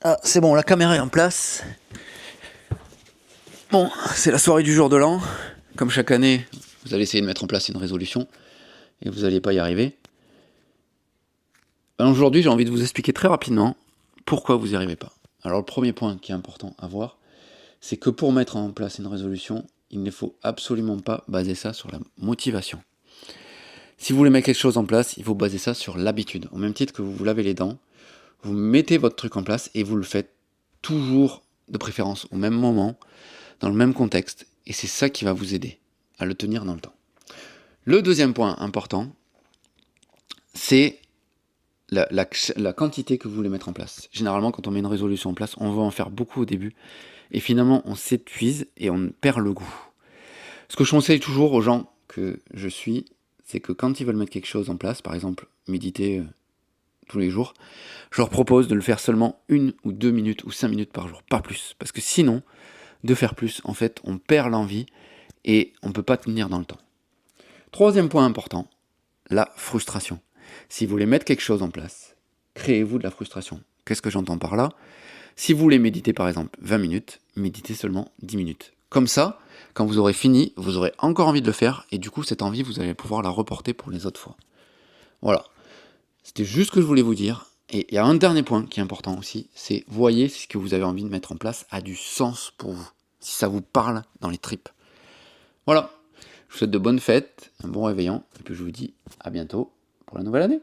Ah, c'est bon, la caméra est en place. Bon, c'est la soirée du jour de l'an. Comme chaque année, vous allez essayer de mettre en place une résolution et vous n'allez pas y arriver. Alors aujourd'hui, j'ai envie de vous expliquer très rapidement pourquoi vous n'y arrivez pas. Alors le premier point qui est important à voir, c'est que pour mettre en place une résolution, il ne faut absolument pas baser ça sur la motivation. Si vous voulez mettre quelque chose en place, il faut baser ça sur l'habitude. Au même titre que vous vous lavez les dents, vous mettez votre truc en place et vous le faites toujours de préférence au même moment, dans le même contexte, et c'est ça qui va vous aider à le tenir dans le temps. Le deuxième point important, c'est la quantité que vous voulez mettre en place. Généralement, quand on met une résolution en place, on va en faire beaucoup au début, et finalement, on s'épuise et on perd le goût. Ce que je conseille toujours aux gens que je suis, c'est que quand ils veulent mettre quelque chose en place, par exemple méditer tous les jours, je leur propose de le faire seulement 1 ou 2 minutes ou 5 minutes par jour, pas plus. Parce que sinon, de faire plus, en fait, on perd l'envie et on ne peut pas tenir dans le temps. Troisième point important, la frustration. Si vous voulez mettre quelque chose en place, créez-vous de la frustration. Qu'est-ce que j'entends par là? Si vous voulez méditer par exemple 20 minutes, méditez seulement 10 minutes. Comme ça, quand vous aurez fini, vous aurez encore envie de le faire et du coup cette envie, vous allez pouvoir la reporter pour les autres fois. Voilà, c'était juste ce que je voulais vous dire. Et il y a un dernier point qui est important aussi, c'est voyez si ce que vous avez envie de mettre en place a du sens pour vous, si ça vous parle dans les tripes. Voilà, je vous souhaite de bonnes fêtes, un bon réveillon, et puis je vous dis à bientôt pour la nouvelle année.